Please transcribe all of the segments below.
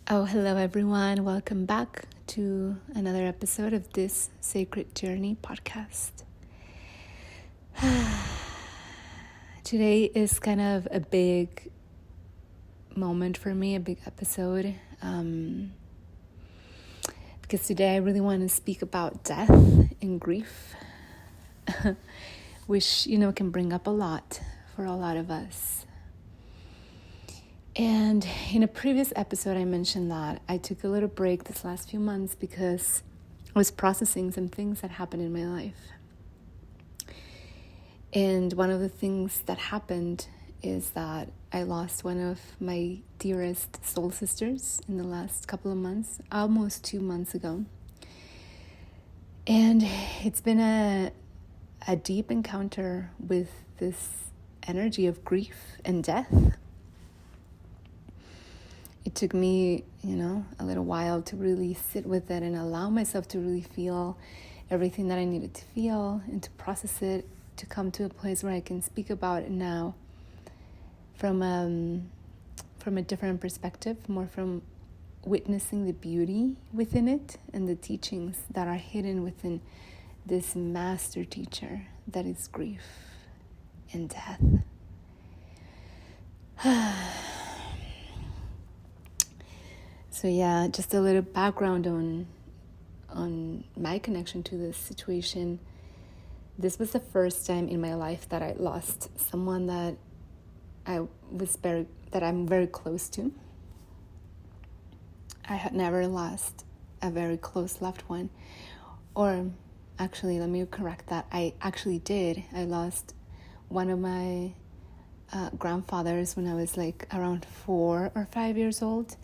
Oh, hello everyone. Welcome back to another episode of this Sacred Journey podcast. Today is kind of a big moment for me, a big episode, because today I really want to speak about death and grief, which, can bring up a lot for a lot of us. And in a previous episode, I mentioned that I took a little break this last few months because I was processing some things that happened in my life. And one of the things that happened is that I lost one of my dearest soul sisters in the last couple of months, almost 2 months ago. And it's been a deep encounter with this energy of grief and death. It took me, a little while to really sit with it and allow myself to really feel everything that I needed to feel and to process it, to come to a place where I can speak about it now from a different perspective, more from witnessing the beauty within it and the teachings that are hidden within this master teacher that is grief and death. So yeah, just a little background on my connection to this situation. This was the first time in my life that I lost someone that I'm very close to. I had never lost a very close loved one. Or actually, let me correct that. I actually did. I lost one of my grandfathers when I was like around 4 or 5 years old.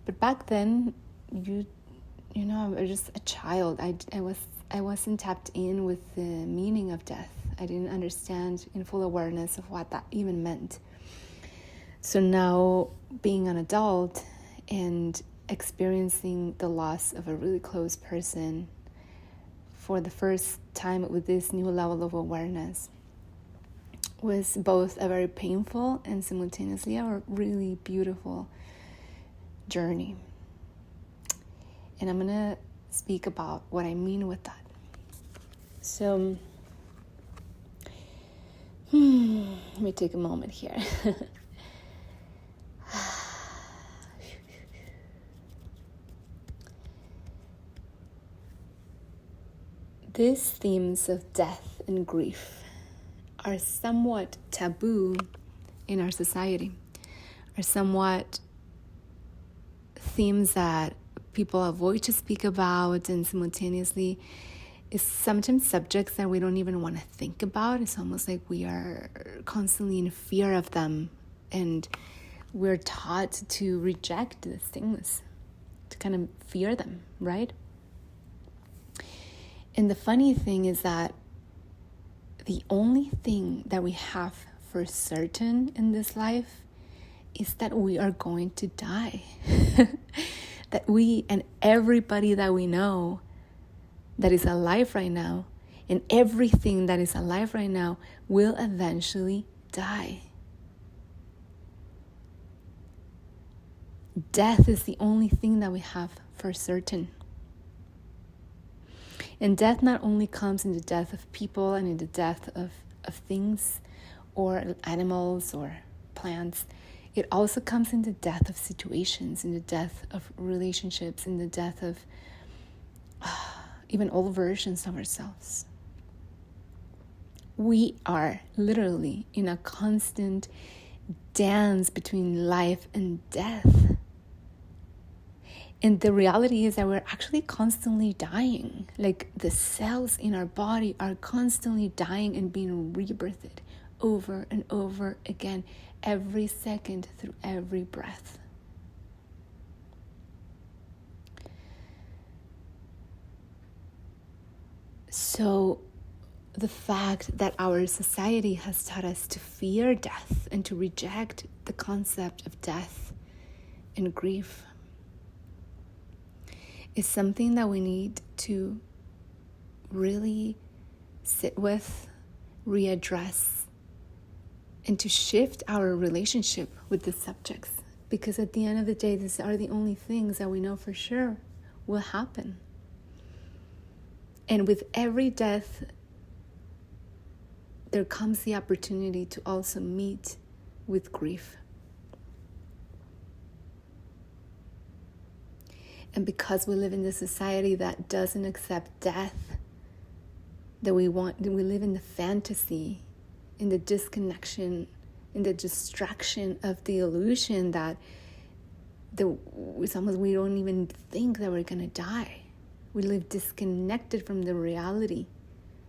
But back then, I was just a child. I wasn't tapped in with the meaning of death. I didn't understand in full awareness of what that even meant. So now, being an adult and experiencing the loss of a really close person for the first time with this new level of awareness was both a very painful and simultaneously a really beautiful journey. And I'm going to speak about what I mean with that. So, let me take a moment here. These themes of death and grief are somewhat taboo in our society, are somewhat themes that people avoid to speak about, and simultaneously is sometimes subjects that we don't even want to think about. It's almost like we are constantly in fear of them, and we're taught to reject these things, to kind of fear them, right? And the funny thing is that the only thing that we have for certain in this life is that we are going to die. That we and everybody that we know that is alive right now, and everything that is alive right now will eventually die. Death is the only thing that we have for certain. And death not only comes in the death of people and in the death of things or animals or plants. It also comes in the death of situations, in the death of relationships, in the death of even old versions of ourselves. We are literally in a constant dance between life and death. And the reality is that we're actually constantly dying. Like the cells in our body are constantly dying and being rebirthed over and over again, every second, through every breath. So the fact that our society has taught us to fear death and to reject the concept of death and grief is something that we need to really sit with, readdress, and to shift our relationship with the subjects Because at the end of the day, these are the only things that we know for sure will happen. And with every death, there comes the opportunity to also meet with grief. And because we live in this society that doesn't accept death, that we live in the fantasy, in the disconnection, in the distraction of the illusion that we don't even think that we're going to die. We live disconnected from the reality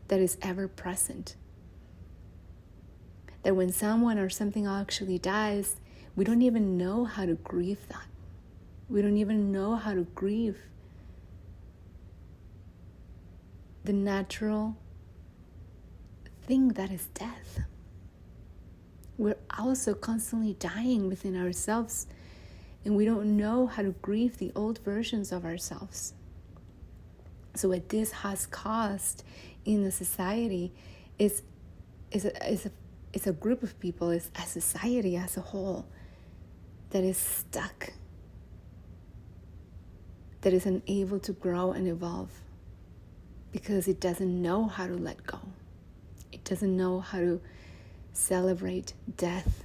that is ever present. That when someone or something actually dies, we don't even know how to grieve that. We don't even know how to grieve the natural thing that is death. We're also constantly dying within ourselves, and we don't know how to grieve the old versions of ourselves. So what this has caused in the society is a group of people, is a society as a whole that is stuck, that is unable to grow and evolve because it doesn't know how to let go. It doesn't know how to celebrate death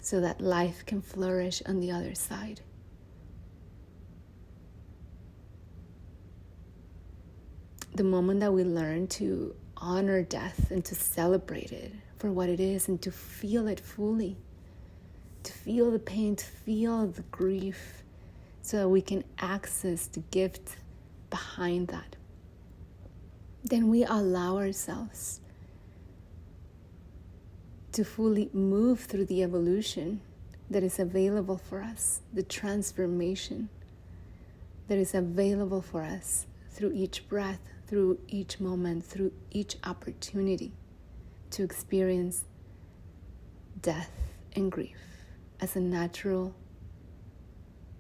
so that life can flourish on the other side. The moment that we learn to honor death and to celebrate it for what it is and to feel it fully, to feel the pain, to feel the grief, so that we can access the gift behind that, then we allow ourselves to fully move through the evolution that is available for us, the transformation that is available for us through each breath, through each moment, through each opportunity to experience death and grief as a natural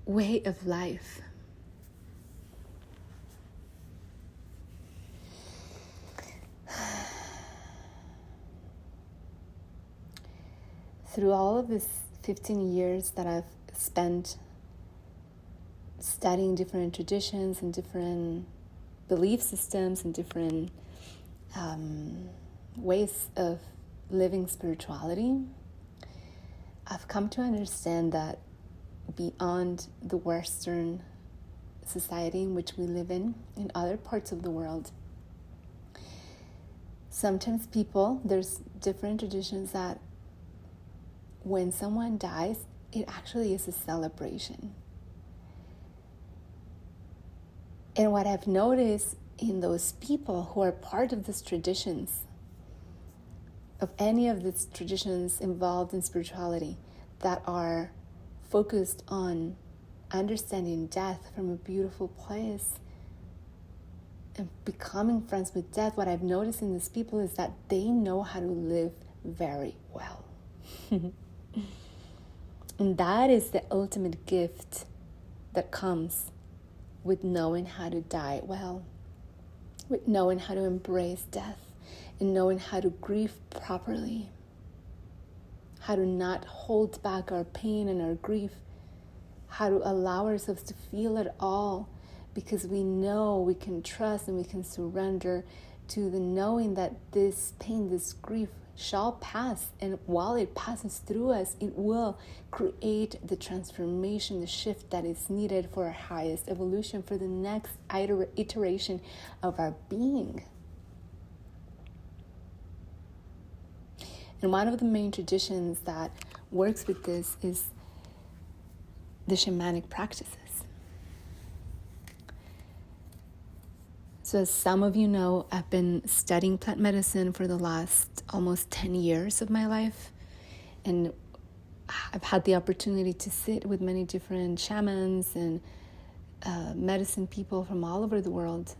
way of life. Through all of this 15 years that I've spent studying different traditions and different belief systems and different ways of living spirituality, I've come to understand that beyond the Western society in which we live in other parts of the world, sometimes there's different traditions that when someone dies, it actually is a celebration. And what I've noticed in those people who are part of these traditions, of any of these traditions involved in spirituality that are focused on understanding death from a beautiful place and becoming friends with death, what I've noticed in these people is that they know how to live very well. And that is the ultimate gift that comes with knowing how to die well, with knowing how to embrace death, and knowing how to grieve properly, how to not hold back our pain and our grief, how to allow ourselves to feel it all, because we know we can trust and we can surrender to the knowing that this pain, this grief shall pass, and while it passes through us, it will create the transformation, the shift that is needed for our highest evolution, for the next iteration of our being. And one of the main traditions that works with this is the shamanic practices. So as some of you know, I've been studying plant medicine for the last almost 10 years of my life. And I've had the opportunity to sit with many different shamans and medicine people from all over the world,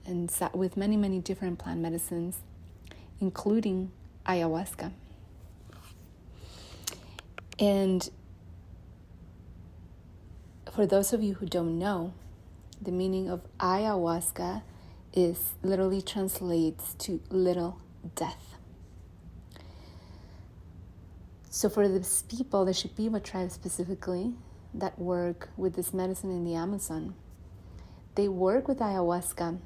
and sat with many, many different plant medicines, including ayahuasca. And for those of you who don't know, the meaning of ayahuasca literally translates to little death. So for these people, the Shipibo tribe specifically, that work with this medicine in the Amazon, they work with ayahuasca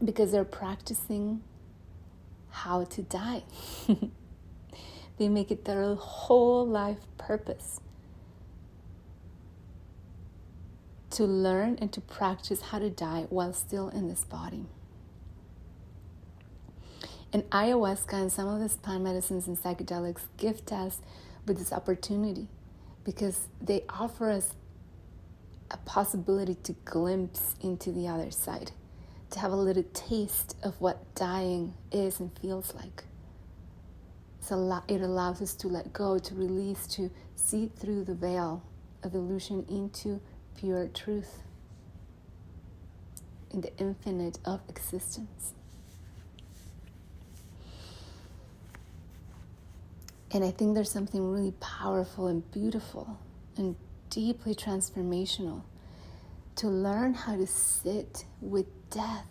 because they're practicing how to die. They make it their whole life purpose to learn and to practice how to die while still in this body. And ayahuasca and some of these plant medicines and psychedelics gift us with this opportunity because they offer us a possibility to glimpse into the other side, to have a little taste of what dying is and feels like. So it allows us to let go, to release, to see through the veil of illusion into pure truth in the infinite of existence. And I think there's something really powerful and beautiful and deeply transformational to learn how to sit with death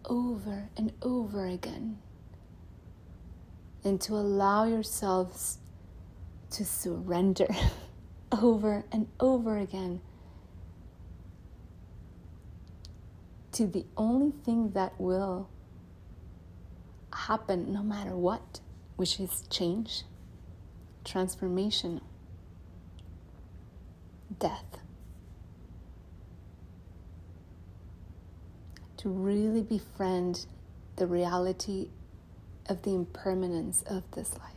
over and over again, and to allow yourselves to surrender over and over again to the only thing that will happen no matter what, which is change, transformation, death. To really befriend the reality of the impermanence of this life.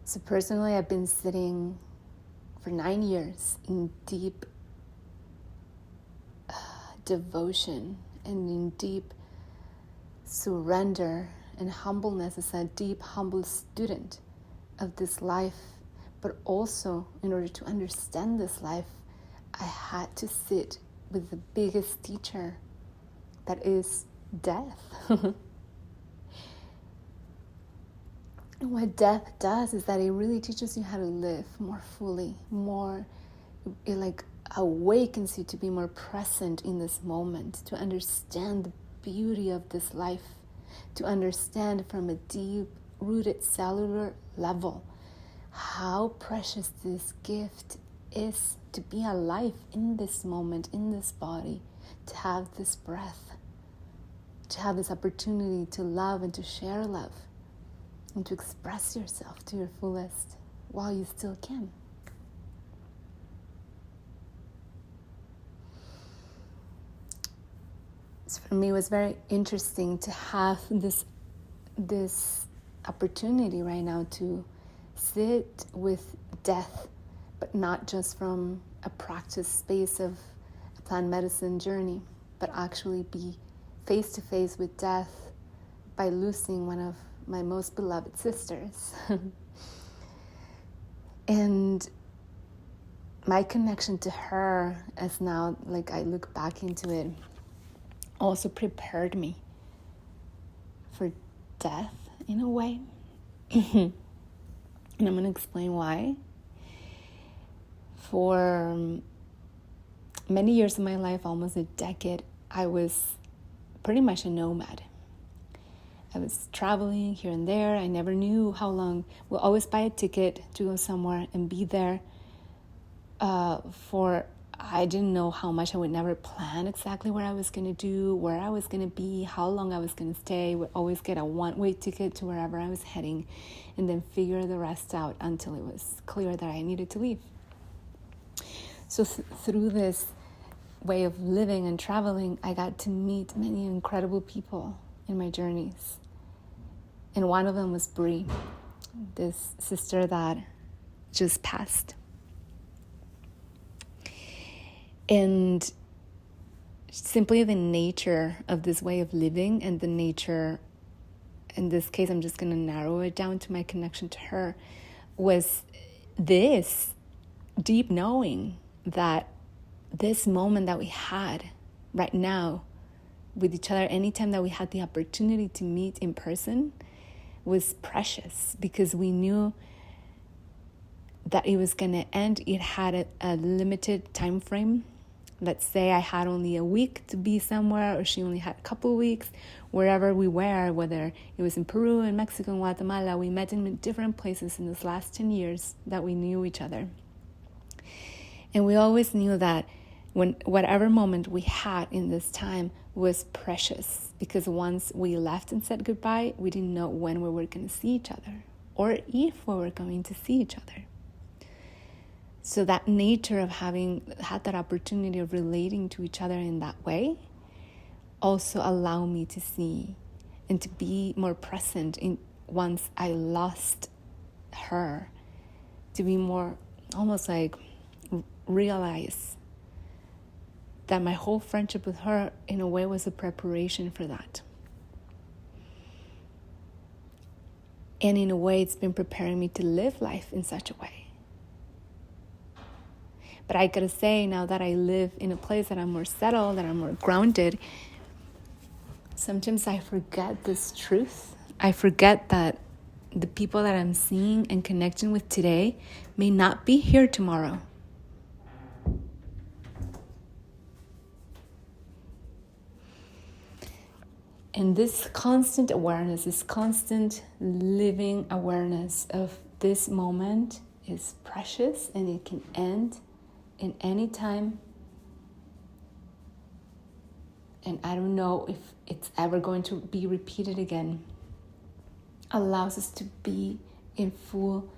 So personally, I've been sitting for 9 years in deep devotion and in deep surrender and humbleness as a deep, humble student of this life. But also, in order to understand this life, I had to sit with the biggest teacher, that is death. And what death does is that it really teaches you how to live more fully, it like awakens you to be more present in this moment, to understand the beauty of this life, to understand from a deep-rooted cellular level how precious this gift is to be alive in this moment, in this body, to have this breath, to have this opportunity to love and to share love, and to express yourself to your fullest while you still can. So for me, it was very interesting to have this opportunity right now to sit with death, but not just from a practice space of a plant medicine journey, but actually be face to face with death by losing one of my most beloved sisters. And my connection to her, as now, like I look back into it, also prepared me for death in a way. And I'm going to explain why. For many years of my life, almost a decade, I was pretty much a nomad. I was traveling here and there. I never knew how long. We'll always buy a ticket to go somewhere and be there I didn't know how much. I would never plan exactly what I was going to do, where I was going to be, how long I was going to stay. Would always get a one-way ticket to wherever I was heading and then figure the rest out until it was clear that I needed to leave. So through this way of living and traveling, I got to meet many incredible people in my journeys. And one of them was Bri, this sister that just passed. And simply the nature of this way of living, and the nature, in this case, I'm just going to narrow it down to my connection to her, was this deep knowing that this moment that we had right now with each other, anytime that we had the opportunity to meet in person, was precious, because we knew that it was going to end. It had a limited time frame Let's say I had only a week to be somewhere, or she only had a couple of weeks. Wherever we were, whether it was in Peru, in Mexico, in Guatemala, we met in different places in this last 10 years that we knew each other. And we always knew that whatever moment we had in this time was precious, because once we left and said goodbye, we didn't know when we were going to see each other or if we were going to see each other. So that nature of having had that opportunity of relating to each other in that way also allowed me to see and to be more present in once I lost her, to be more almost like realize that my whole friendship with her in a way was a preparation for that. And in a way, it's been preparing me to live life in such a way. But I gotta say, now that I live in a place that I'm more settled, that I'm more grounded, sometimes I forget this truth. I forget that the people that I'm seeing and connecting with today may not be here tomorrow. And this constant awareness, this constant living awareness of this moment is precious, and it can end in any time. And I don't know if it's ever going to be repeated again. Allows us to be in full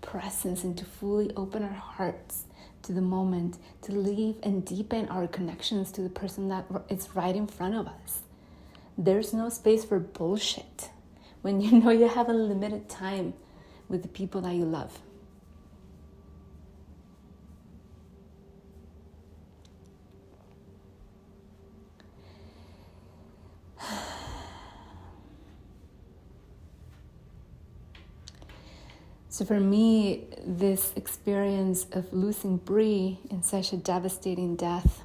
presence and to fully open our hearts to the moment, to live and deepen our connections to the person that is right in front of us. There's no space for bullshit when you know you have a limited time with the people that you love. So for me, this experience of losing Bri in such a devastating death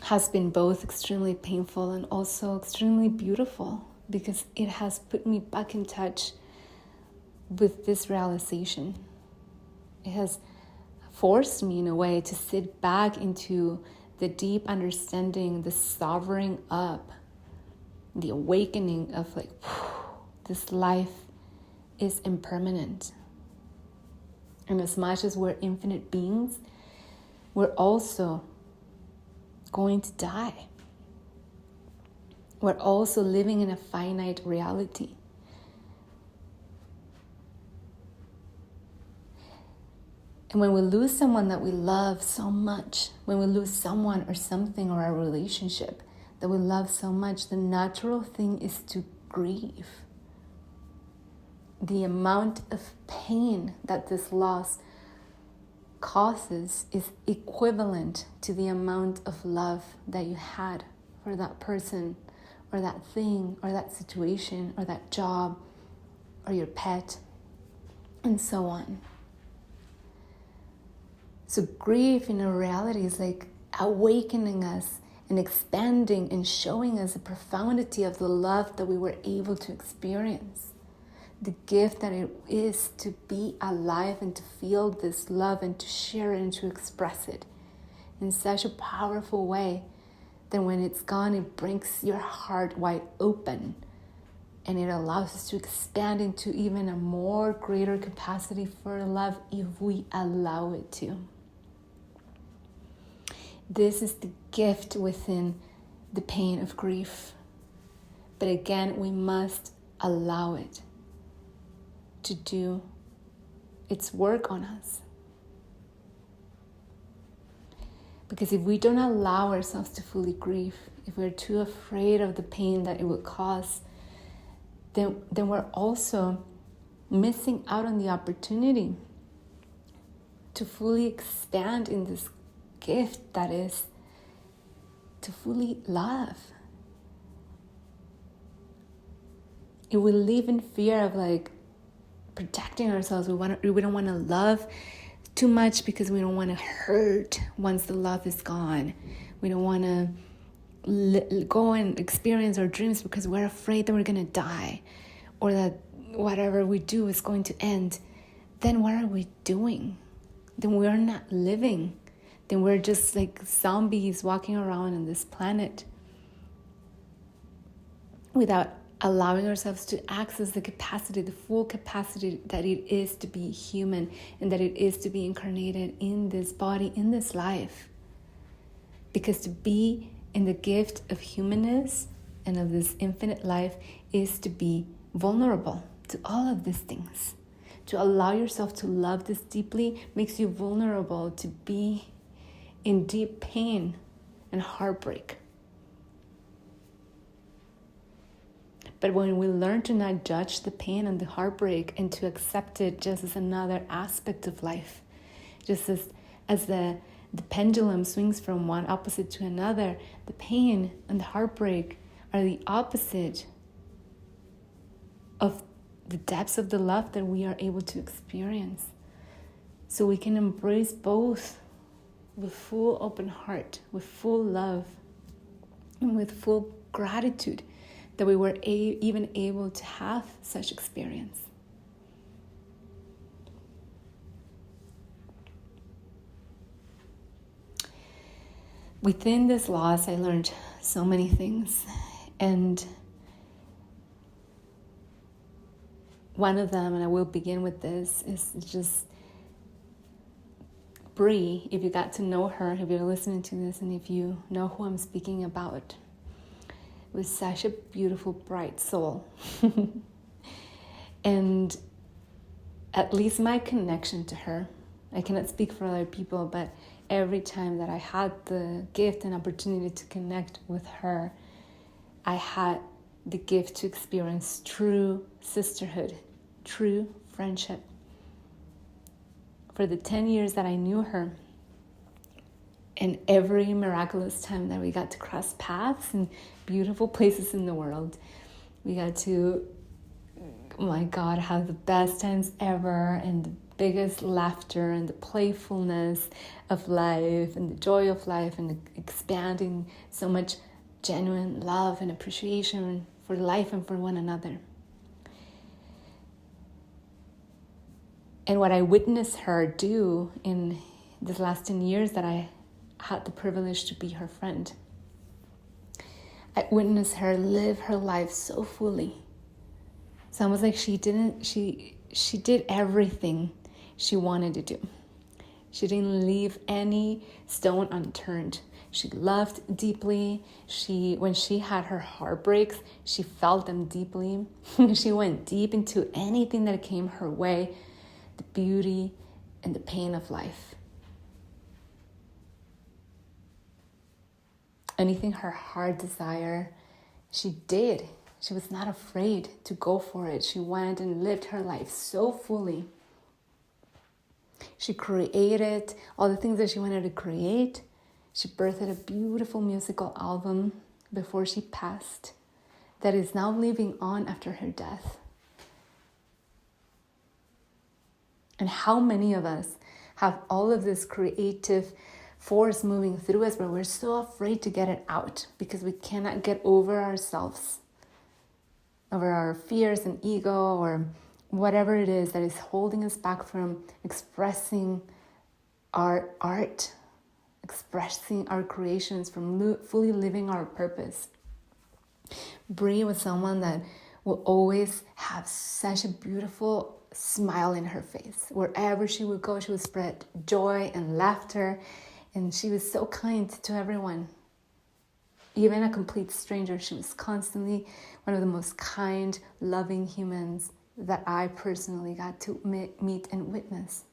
has been both extremely painful and also extremely beautiful, because it has put me back in touch with this realization. It has forced me in a way to sit back into the deep understanding, the sovereign up, the awakening of like, this life is impermanent. And as much as we're infinite beings, we're also going to die. We're also living in a finite reality. And when we lose someone that we love so much, when we lose someone or something or a relationship that we love so much, the natural thing is to grieve. The amount of pain that this loss causes is equivalent to the amount of love that you had for that person or that thing or that situation or that job or your pet and so on. So grief in a reality is like awakening us and expanding and showing us the profundity of the love that we were able to experience. The gift that it is to be alive and to feel this love and to share it and to express it in such a powerful way that when it's gone, it brings your heart wide open and it allows us to expand into even a more greater capacity for love if we allow it to. This is the gift within the pain of grief. But again, we must allow it to do its work on us. Because if we don't allow ourselves to fully grieve, if we're too afraid of the pain that it would cause, then we're also missing out on the opportunity to fully expand in this gift that is to fully love. If we live in fear of like protecting ourselves, we don't want to love too much because we don't want to hurt once the love is gone. We don't want to go and experience our dreams because we're afraid that we're going to die or that whatever we do is going to end. Then what are we doing? Then we are not living. then we're just like zombies walking around on this planet without allowing ourselves to access the capacity, the full capacity that it is to be human and that it is to be incarnated in this body, in this life. Because to be in the gift of humanness and of this infinite life is to be vulnerable to all of these things. To allow yourself to love this deeply makes you vulnerable to be in deep pain and heartbreak. But when we learn to not judge the pain and the heartbreak and to accept it just as another aspect of life, just as the pendulum swings from one opposite to another, the pain and the heartbreak are the opposite of the depths of the love that we are able to experience. So we can embrace both with full open heart, with full love, and with full gratitude that we were even able to have such experience. Within this loss, I learned so many things. And one of them, and I will begin with this, is just Bri. If you got to know her, if you're listening to this, and if you know who I'm speaking about, was such a beautiful, bright soul. And at least my connection to her, I cannot speak for other people, but every time that I had the gift and opportunity to connect with her, I had the gift to experience true sisterhood, true friendship. For the 10 years that I knew her, and every miraculous time that we got to cross paths in beautiful places in the world, we got to, oh my God, have the best times ever, and the biggest laughter and the playfulness of life and the joy of life, and expanding so much genuine love and appreciation for life and for one another. And what I witnessed her do in these last 10 years that I had the privilege to be her friend, I witnessed her live her life so fully. It's almost like she did everything she wanted to do. She didn't leave any stone unturned. She loved deeply. When she had her heartbreaks, she felt them deeply. She went deep into anything that came her way, the beauty and the pain of life. Anything her heart desired, she did. She was not afraid to go for it. She went and lived her life so fully. She created all the things that she wanted to create. She birthed a beautiful musical album before she passed that is now living on after her death. And how many of us have all of this creative force moving through us, but we're so afraid to get it out because we cannot get over ourselves, over our fears and ego, or whatever it is that is holding us back from expressing our art, expressing our creations, from fully living our purpose. Bri was someone that will always have such a beautiful smile in her face. Wherever she would go, she would spread joy and laughter, and she was so kind to everyone. Even a complete stranger, she was constantly one of the most kind, loving humans that I personally got to meet and witness.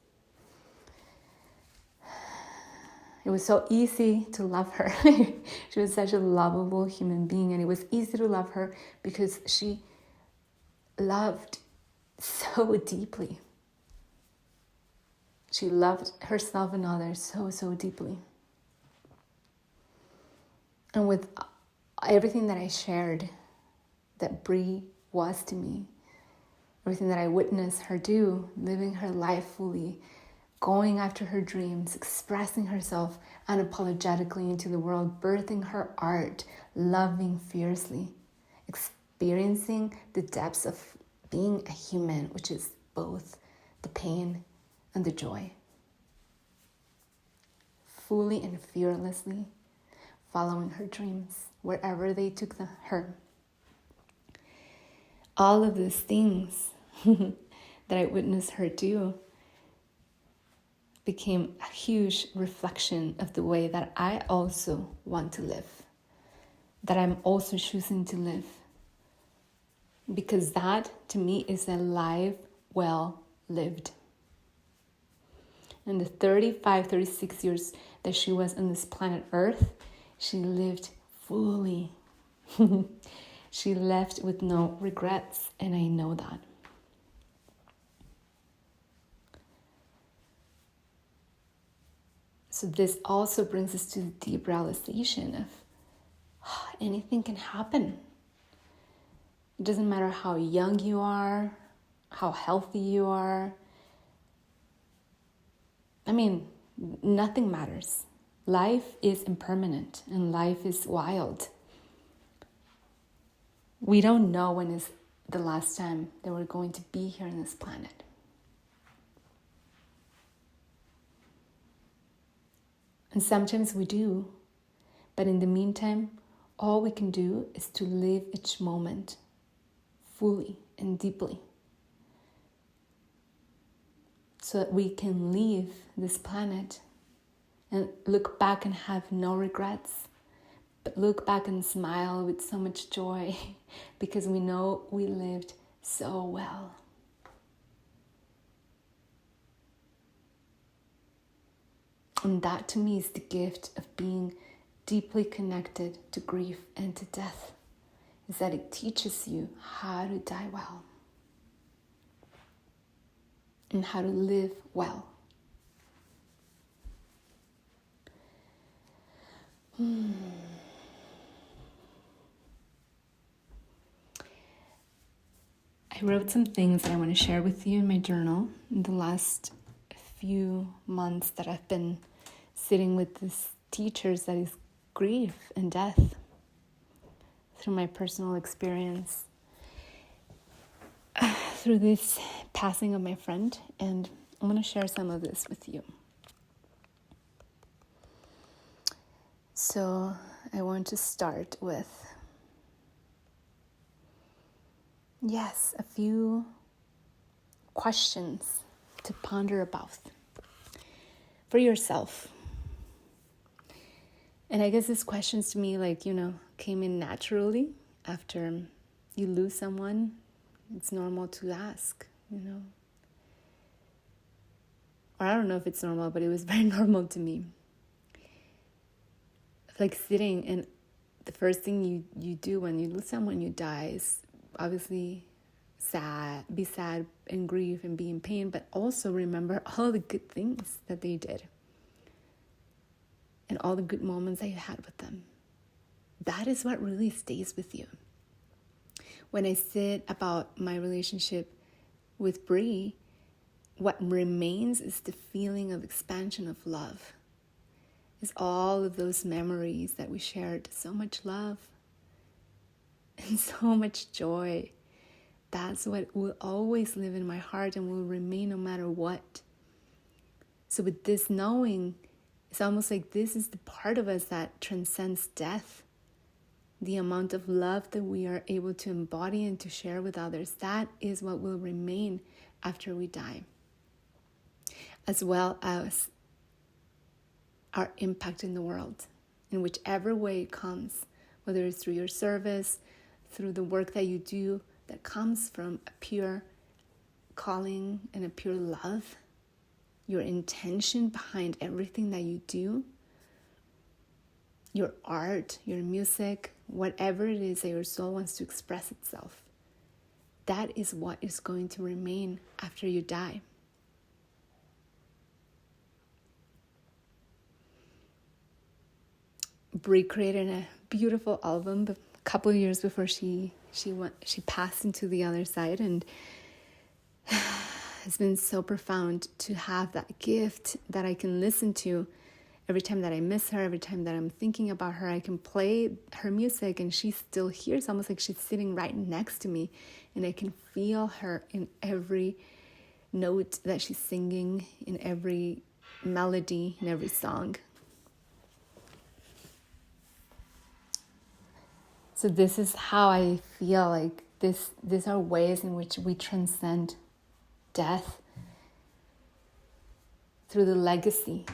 It was so easy to love her. She was such a lovable human being, and it was easy to love her because she loved so deeply. She loved herself and others so, so deeply. And with everything that I shared that Bri was to me, everything that I witnessed her do, living her life fully, going after her dreams, expressing herself unapologetically into the world, birthing her art, loving fiercely, experiencing the depths of being a human, which is both the pain and the joy. fully and fearlessly following her dreams wherever they took her. All of these things that I witnessed her do became a huge reflection of the way that I also want to live, that I'm also choosing to live. Because that, to me, is a life well lived. In the 36 years that she was on this planet Earth, she lived fully. She left with no regrets, and I know that. So this also brings us to the deep realization of anything can happen. It doesn't matter how young you are, how healthy you are. I mean, nothing matters. Life is impermanent and life is wild. We don't know when is the last time that we're going to be here on this planet. And sometimes we do, but in the meantime, all we can do is to live each moment fully and deeply, so that we can leave this planet and look back and have no regrets, but look back and smile with so much joy because we know we lived so well. And that to me is the gift of being deeply connected to grief and to death, is that it teaches you how to die well and how to live well. I wrote some things that I want to share with you in my journal in the last few months that I've been sitting with these teachers that is grief and death through my personal experience, through this passing of my friend, and I'm going to share some of this with you. So I want to start with, a few questions to ponder about for yourself. And I guess these questions to me, came in naturally after you lose someone. It's normal to ask, Or I don't know if it's normal, but it was very normal to me. Like sitting, and the first thing you do when you lose someone, you die, is obviously be sad and grieve and be in pain, but also remember all the good things that they did and all the good moments that you had with them. That is what really stays with you. When I sit about my relationship with Bri, what remains is the feeling of expansion of love. Is all of those memories that we shared, so much love and so much joy. That's what will always live in my heart and will remain no matter what. So with this knowing, it's almost like this is the part of us that transcends death. The amount of love that we are able to embody and to share with others, that is what will remain after we die. As well as our impact in the world, in whichever way it comes, whether it's through your service, through the work that you do that comes from a pure calling and a pure love, your intention behind everything that you do, your art, your music, whatever it is that your soul wants to express itself, that is what is going to remain after you die. Bri created a beautiful album a couple of years before she passed into the other side, and it's been so profound to have that gift that I can listen to every time that I miss her, every time that I'm thinking about her. I can play her music and she still hears, almost like she's sitting right next to me, and I can feel her in every note that she's singing, in every melody, in every song. So this is how I feel like these are ways in which we transcend death through the legacy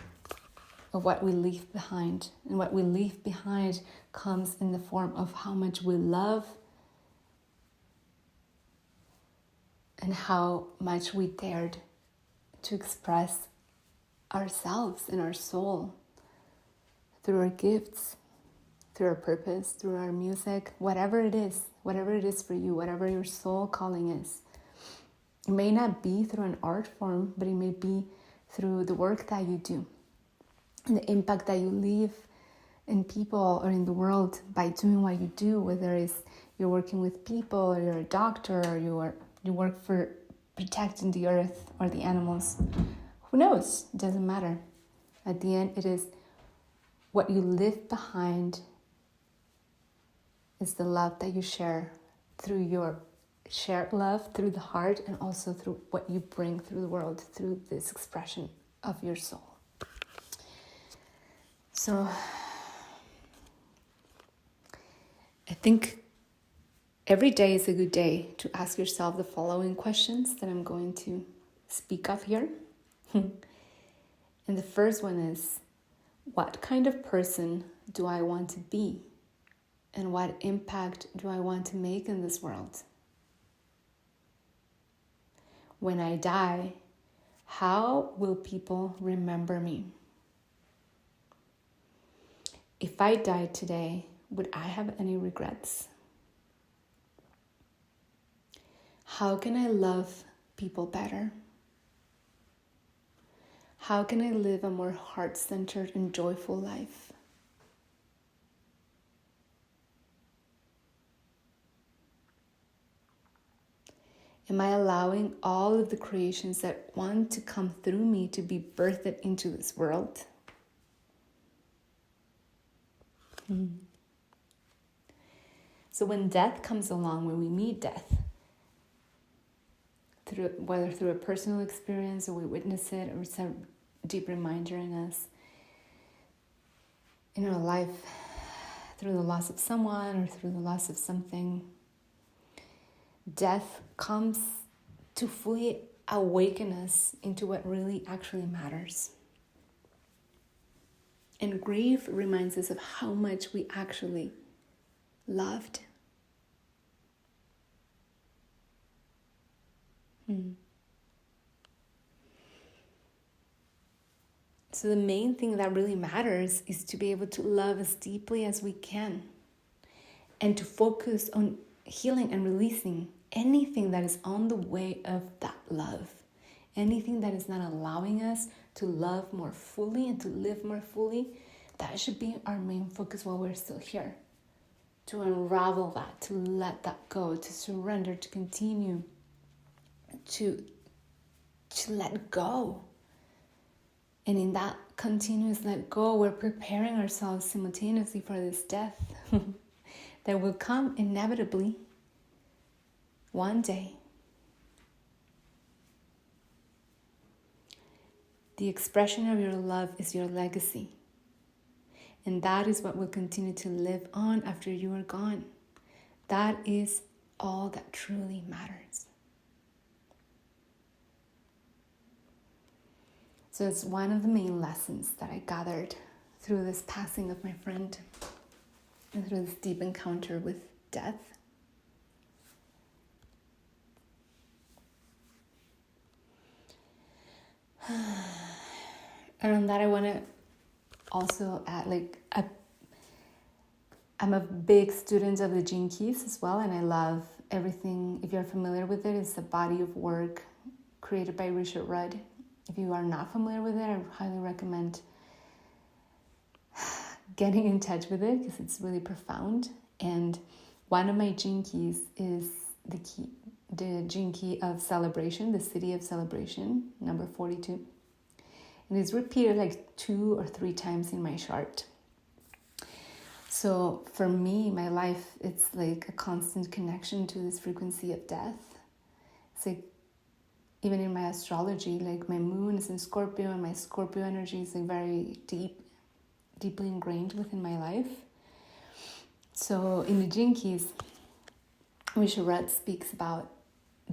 of what we leave behind. And what we leave behind comes in the form of how much we love and how much we dared to express ourselves and our soul through our gifts, through our purpose, through our music, whatever it is for you, whatever your soul calling is. It may not be through an art form, but it may be through the work that you do and the impact that you leave in people or in the world by doing what you do, whether it's you're working with people or you're a doctor or you work for protecting the earth or the animals. Who knows? It doesn't matter. At the end, it is what you leave behind is the love that you share through your shared love, through the heart, and also through what you bring through the world, through this expression of your soul. So I think every day is a good day to ask yourself the following questions that I'm going to speak of here. And the first one is, what kind of person do I want to be? And what impact do I want to make in this world? When I die, how will people remember me? If I died today, would I have any regrets? How can I love people better? How can I live a more heart-centered and joyful life? Am I allowing all of the creations that want to come through me to be birthed into this world? So when death comes along, when we meet death, whether through a personal experience or we witness it or it's a deep reminder in us, in our life, through the loss of someone or through the loss of something, death comes to fully awaken us into what really actually matters. And grief reminds us of how much we actually loved. So the main thing that really matters is to be able to love as deeply as we can and to focus on healing and releasing anything that is on the way of that love, anything that is not allowing us to love more fully and to live more fully. That should be our main focus while we're still here, to unravel that, to let that go, to surrender, to continue, to let go. And in that continuous let go, we're preparing ourselves simultaneously for this death that will come inevitably one day. The expression of your love is your legacy. And that is what will continue to live on after you are gone. That is all that truly matters. So it's one of the main lessons that I gathered through this passing of my friend and through this deep encounter with death. And on that, I want to also add, I'm a big student of the Gene Keys as well, and I love everything. If you're familiar with it, it's a body of work created by Richard Rudd. If you are not familiar with it, I highly recommend getting in touch with it because it's really profound. And one of my Gene Keys is the Gene Key of celebration, the city of celebration, number 42. And it's repeated like 2 or 3 times in my chart. So for me, my life, it's like a constant connection to this frequency of death. It's like, even in my astrology, like my moon is in Scorpio and my Scorpio energy is like very deeply ingrained within my life. So in the Gene Keys, Rishabh speaks about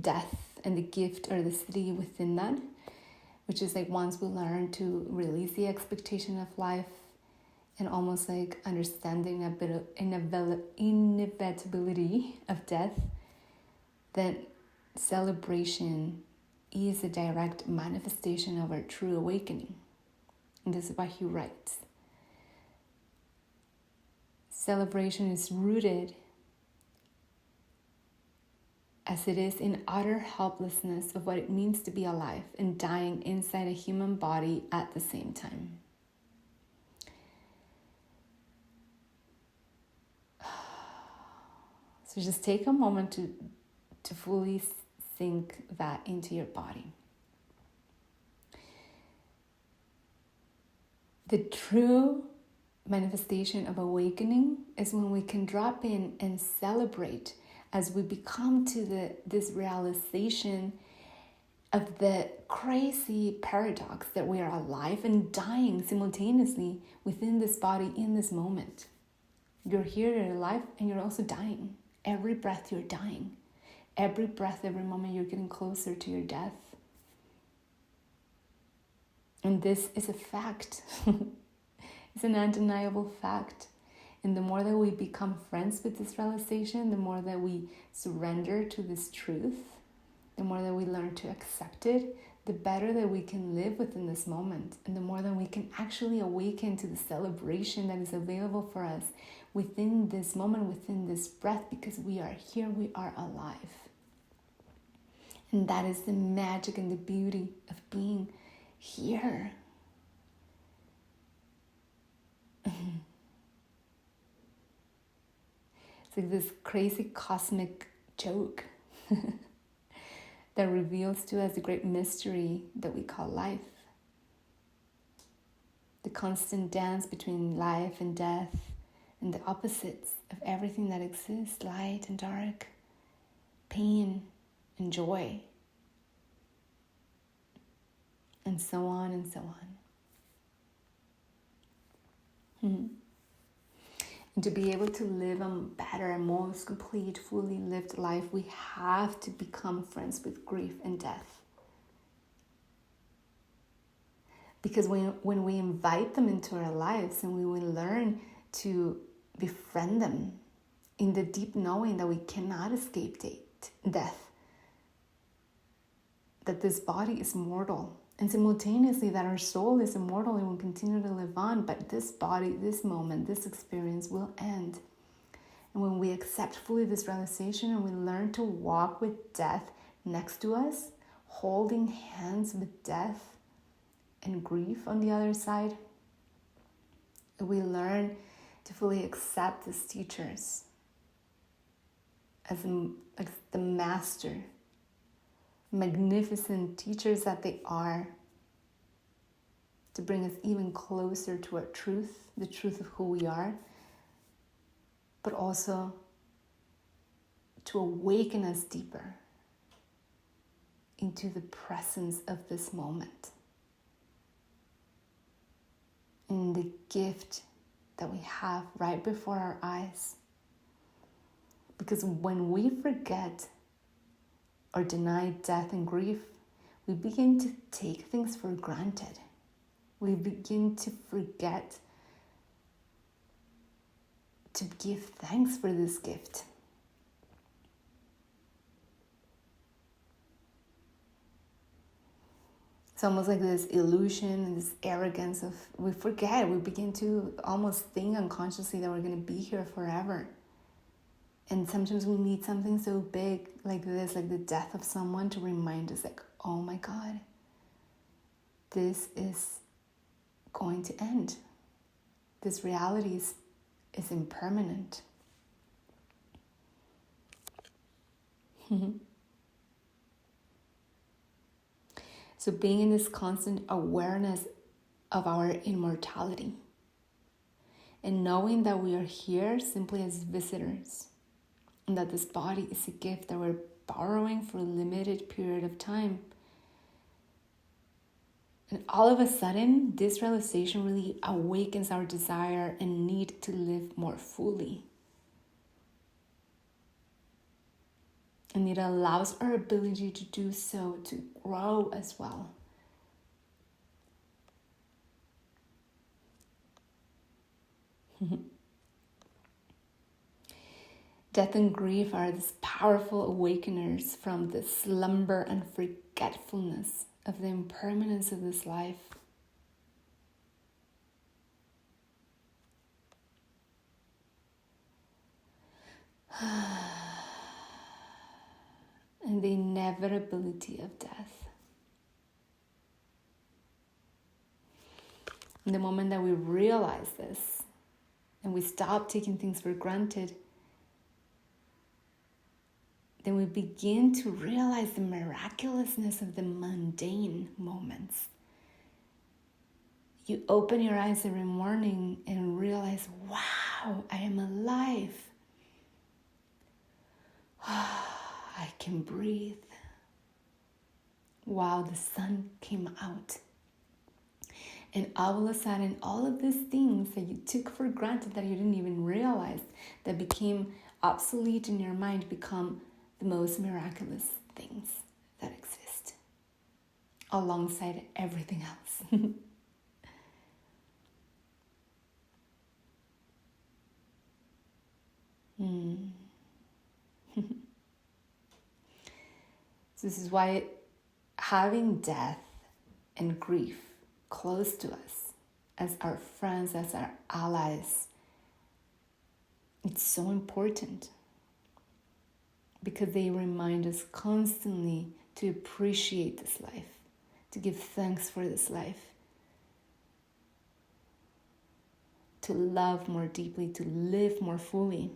death and the gift or the city within that, which is like once we learn to release the expectation of life and almost like understanding a bit of inevitability of death, then celebration is a direct manifestation of our true awakening. And this is what he writes. Celebration is rooted as it is in utter helplessness of what it means to be alive and dying inside a human body at the same time. So just take a moment to fully sink that into your body. The true manifestation of awakening is when we can drop in and celebrate as we become to this realization of the crazy paradox that we are alive and dying simultaneously within this body in this moment. You're here, you're alive, and you're also dying. Every breath you're dying. Every breath, every moment you're getting closer to your death. And this is a fact. It's an undeniable fact. And the more that we become friends with this realization, the more that we surrender to this truth, the more that we learn to accept it, the better that we can live within this moment. And the more that we can actually awaken to the celebration that is available for us within this moment, within this breath, because we are here, we are alive. And that is the magic and the beauty of being here. It's like this crazy cosmic joke that reveals to us the great mystery that we call life. The constant dance between life and death and the opposites of everything that exists, light and dark, pain and joy, and so on and so on. And to be able to live a better and most complete, fully lived life, we have to become friends with grief and death. Because when we invite them into our lives and we will learn to befriend them in the deep knowing that we cannot escape death, that this body is mortal, and simultaneously that our soul is immortal and will continue to live on, but this body, this moment, this experience will end. And when we accept fully this realization and we learn to walk with death next to us, holding hands with death and grief on the other side, we learn to fully accept these teachers as the master, magnificent teachers that they are, to bring us even closer to our truth, the truth of who we are, but also to awaken us deeper into the presence of this moment, in the gift that we have right before our eyes. Because when we forget or deny death and grief, we begin to take things for granted. We begin to forget to give thanks for this gift. It's almost like this illusion and this arrogance of, we forget, we begin to almost think unconsciously that we're going to be here forever. And sometimes we need something so big like this, like the death of someone, to remind us, like, oh my God, this is going to end. This reality is impermanent. So being in this constant awareness of our immortality and knowing that we are here simply as visitors, and that this body is a gift that we're borrowing for a limited period of time. And all of a sudden, this realization really awakens our desire and need to live more fully. And it allows our ability to do so to grow as well. Death and grief are these powerful awakeners from the slumber and forgetfulness of the impermanence of this life. And the inevitability of death. In the moment that we realize this and we stop taking things for granted, then we begin to realize the miraculousness of the mundane moments. You open your eyes every morning and realize, wow, I am alive. I can breathe. Wow, the sun came out. And all of a sudden, all of these things that you took for granted that you didn't even realize, that became obsolete in your mind, become the most miraculous things that exist, alongside everything else. So this is why having death and grief close to us, as our friends, as our allies, it's so important, because they remind us constantly to appreciate this life, to give thanks for this life, to love more deeply, to live more fully.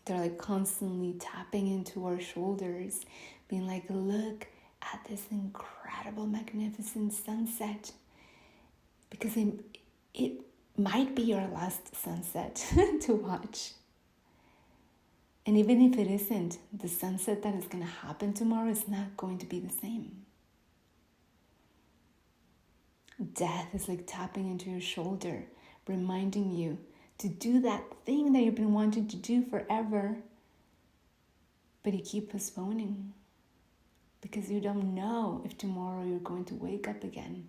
They're like constantly tapping into our shoulders, being like, look at this incredible, magnificent sunset. Because it might be your last sunset to watch. And even if it isn't, the sunset that is going to happen tomorrow is not going to be the same. Death is like tapping into your shoulder, reminding you to do that thing that you've been wanting to do forever, but you keep postponing because you don't know if tomorrow you're going to wake up again.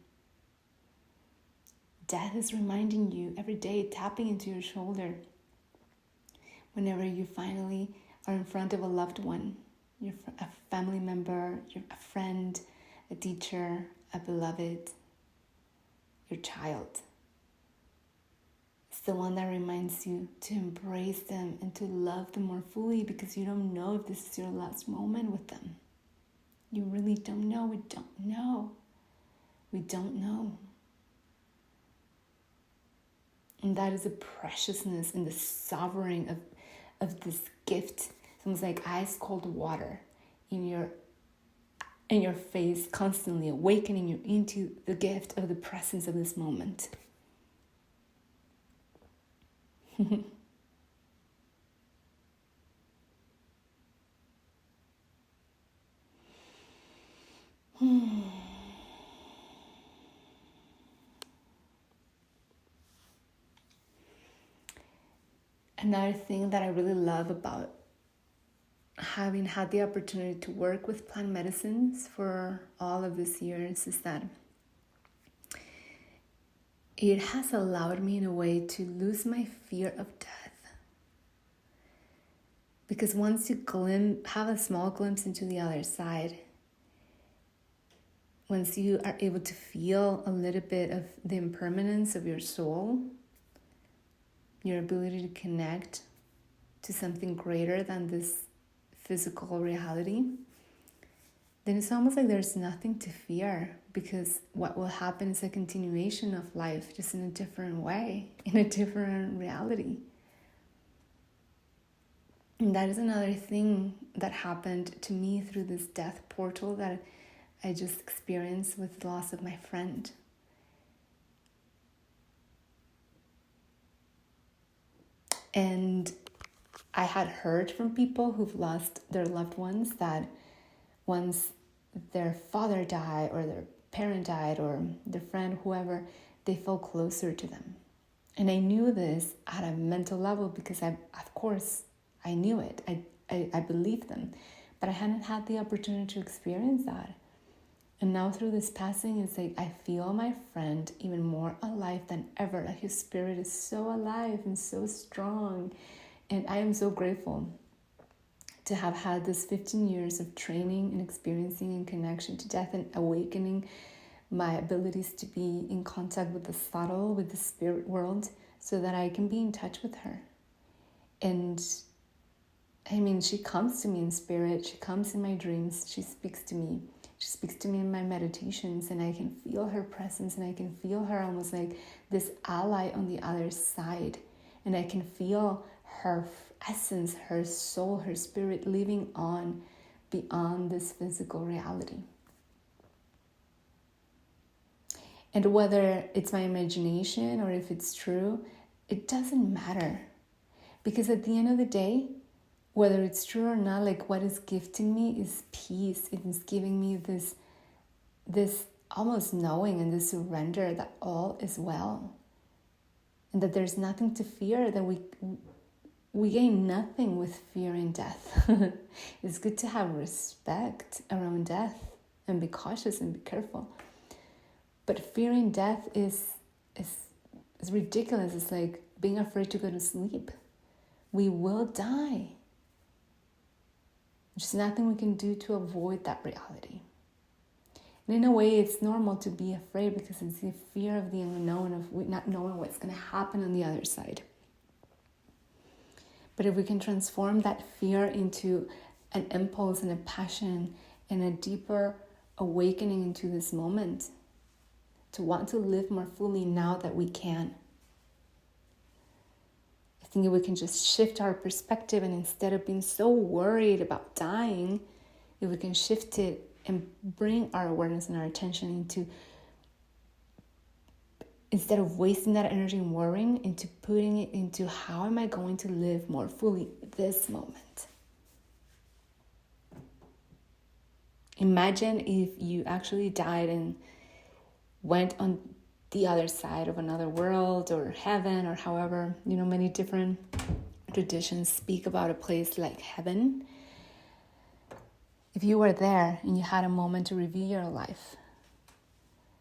Death is reminding you every day, tapping into your shoulder, whenever you finally are in front of a loved one, a family member, a friend, a teacher, a beloved, your child. It's the one that reminds you to embrace them and to love them more fully, because you don't know if this is your last moment with them. You really don't know. We don't know. We don't know. And that is the preciousness and the sovereign of this gift. It's almost like ice cold water in your face, constantly awakening you into the gift of the presence of this moment. Another thing that I really love about having had the opportunity to work with plant medicines for all of these years is that it has allowed me in a way to lose my fear of death. Because once you have a small glimpse into the other side, once you are able to feel a little bit of the impermanence of your soul, your ability to connect to something greater than this physical reality, then it's almost like there's nothing to fear, because what will happen is a continuation of life, just in a different way, in a different reality. And that is another thing that happened to me through this death portal that I just experienced with the loss of my friend. And I had heard from people who've lost their loved ones that once their father died or their parent died or their friend, whoever, they felt closer to them. And I knew this at a mental level because I knew it. I believed them. But I hadn't had the opportunity to experience that. And now through this passing, it's like I feel my friend even more alive than ever. Like his spirit is so alive and so strong. And I am so grateful to have had this 15 years of training and experiencing and connection to death and awakening my abilities to be in contact with the subtle, with the spirit world, so that I can be in touch with her. And I mean, she comes to me in spirit. She comes in my dreams. She speaks to me. She speaks to me in my meditations, and I can feel her presence, and I can feel her almost like this ally on the other side. And I can feel her essence, her soul, her spirit living on beyond this physical reality. And whether it's my imagination or if it's true, it doesn't matter. Because at the end of the day, whether it's true or not, like what is gifting me is peace. It is giving me this almost knowing and this surrender that all is well. And that there's nothing to fear, that we gain nothing with fear in death. It's good to have respect around death and be cautious and be careful. But fearing death is ridiculous. It's like being afraid to go to sleep. We will die. There's nothing we can do to avoid that reality. And in a way, it's normal to be afraid because it's the fear of the unknown, of not knowing what's going to happen on the other side. But if we can transform that fear into an impulse and a passion and a deeper awakening into this moment, to want to live more fully now that we can. I think if we can just shift our perspective, and instead of being so worried about dying, if we can shift it and bring our awareness and our attention into, instead of wasting that energy and worrying, into putting it into how am I going to live more fully this moment. Imagine if you actually died and went on the other side of another world or heaven, or however, many different traditions speak about a place like heaven. If you were there and you had a moment to review your life,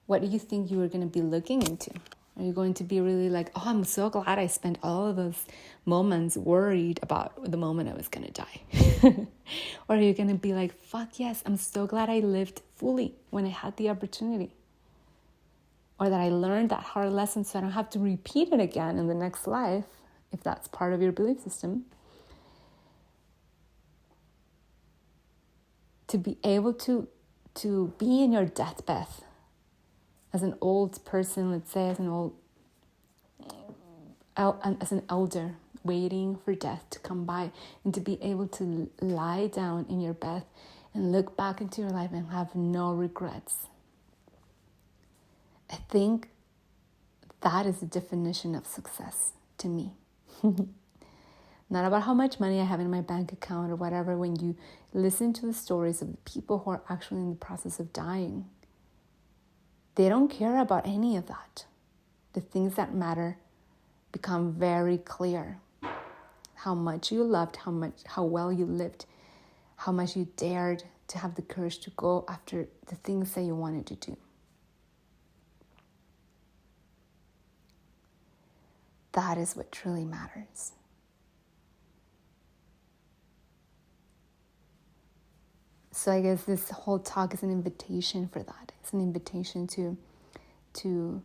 what do you think you were going to be looking into? Are you going to be really like, oh, I'm so glad I spent all of those moments worried about the moment I was going to die? Or are you going to be like, fuck yes, I'm so glad I lived fully when I had the opportunity? Or that I learned that hard lesson so I don't have to repeat it again in the next life, if that's part of your belief system. To be able to be in your deathbed as an old person, let's say as an elder waiting for death to come by, and to be able to lie down in your bed and look back into your life and have no regrets. I think that is the definition of success to me. Not about how much money I have in my bank account or whatever. When you listen to the stories of the people who are actually in the process of dying, they don't care about any of that. The things that matter become very clear. How much you loved, how well you lived, how much you dared to have the courage to go after the things that you wanted to do. That is what truly matters. So I guess this whole talk is an invitation for that. It's an invitation to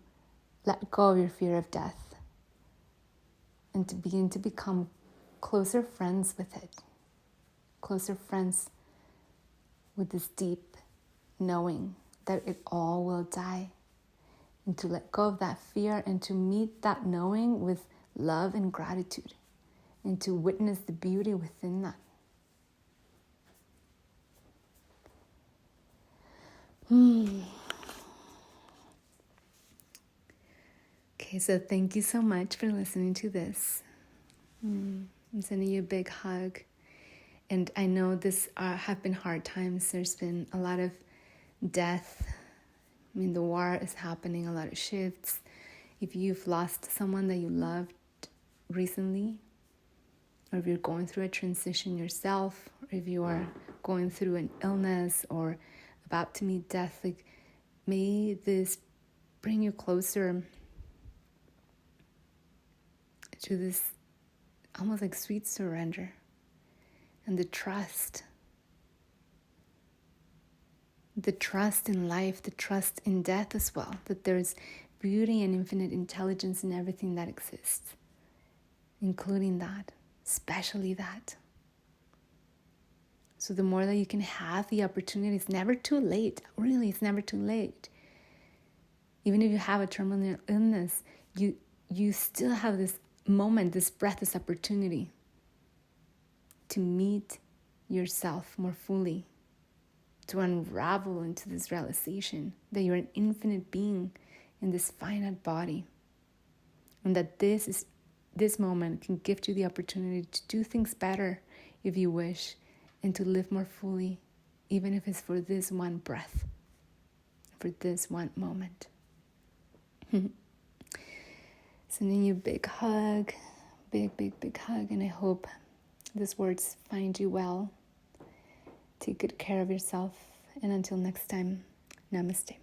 let go of your fear of death and to begin to become closer friends with it. Closer friends with this deep knowing that it all will die. And to let go of that fear and to meet that knowing with love and gratitude. And to witness the beauty within that. Okay, so thank you so much for listening to this. I'm sending you a big hug. And I know this have been hard times. There's been a lot of death. I mean, the war is happening, a lot of shifts. If you've lost someone that you loved recently, or if you're going through a transition yourself, or if you are going through an illness or about to meet death, like, may this bring you closer to this almost like sweet surrender and the trust in life, the trust in death as well, that there's beauty and infinite intelligence in everything that exists, including that, especially that. So the more that you can have the opportunity, it's never too late. Really, it's never too late. Even if you have a terminal illness, you still have this moment, this breath, this opportunity to meet yourself more fully, to unravel into this realization that you're an infinite being in this finite body, and that this moment can gift you the opportunity to do things better if you wish, and to live more fully, even if it's for this one breath, for this one moment. Sending you a big hug, big hug, and I hope these words find you well. Take good care of yourself, and until next time, namaste.